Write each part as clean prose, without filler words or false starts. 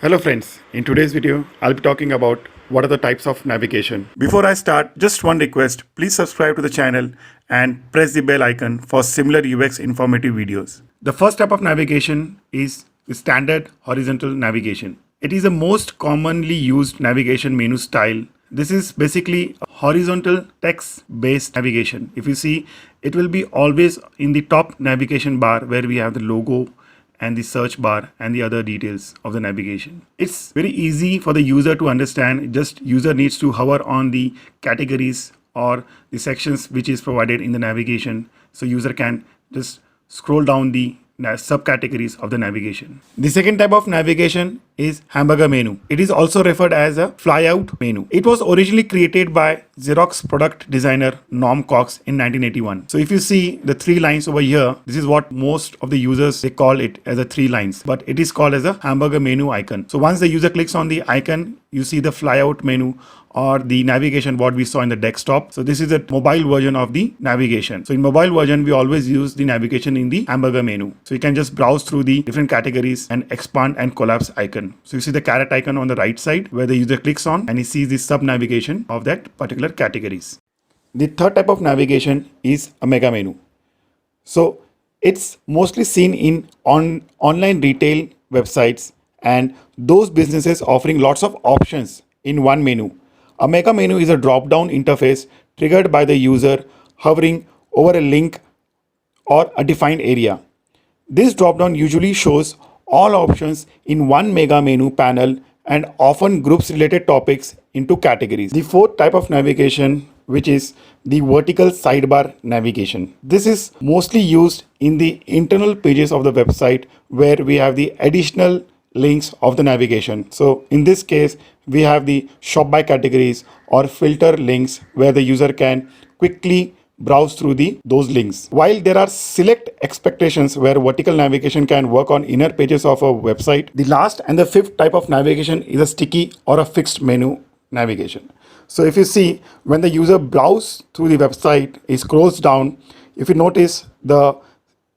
Hello friends, in today's video I'll be talking about what are the types of navigation. Before I start, just one request, please subscribe to the channel and press the bell icon for similar UX informative videos. The first type of navigation is the standard horizontal navigation. It is the most commonly used navigation menu style. This is basically a horizontal text based navigation. If you see, it will be always in the top navigation bar where we have the logo and the search bar and the other details of the navigation. It's very easy for the user to understand. Just user needs to hover on the categories or the sections which is provided in the navigation, so user can just scroll down the subcategories of the navigation. The second type of navigation is hamburger menu. It is also referred as a flyout menu. It was originally created by Xerox product designer Norm Cox in 1981. So if you see the three lines over here, this is what most of the users, they call it as a three lines, but it is called as a hamburger menu icon. So once the user clicks on the icon, you see the flyout menu or the navigation what we saw in the desktop. So this is a mobile version of the navigation. So in mobile version, we always use the navigation in the hamburger menu. So you can just browse through the different categories and expand and collapse icon. So you see the caret icon on the right side where the user clicks on and he sees the sub navigation of that particular categories. The third type of navigation is a mega menu. So it's mostly seen in online retail websites and those businesses offering lots of options in one menu. A mega menu is a drop-down interface triggered by the user hovering over a link or a defined area. This drop-down usually shows all options in one mega menu panel and often groups related topics into categories. The fourth type of navigation, which is the vertical sidebar navigation. This is mostly used in the internal pages of the website where we have the additional links of the navigation. So in this case, we have the shop by categories or filter links where the user can quickly browse through those links. While there are select expectations where vertical navigation can work on inner pages of a website, the last and the fifth type of navigation is a sticky or a fixed menu navigation. So if you see, when the user browses through the website, it scrolls down, if you notice the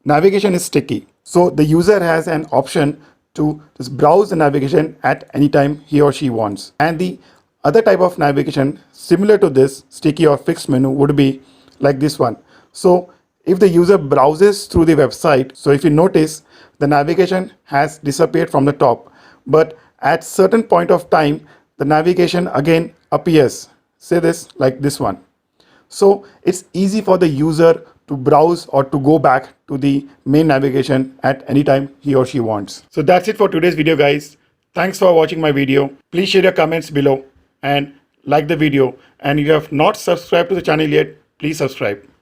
navigation is sticky. So the user has an option to just browse the navigation at any time he or she wants. And the other type of navigation similar to this sticky or fixed menu would be like this one. So if the user browses through the website, so if you notice the navigation has disappeared from the top, but at certain point of time the navigation again appears, say this like this one. So it's easy for the user to browse or to go back to the main navigation at any time he or she wants. So that's it for today's video, guys. Thanks for watching my video. Please share your comments below and like the video. And if you have not subscribed to the channel yet, please subscribe.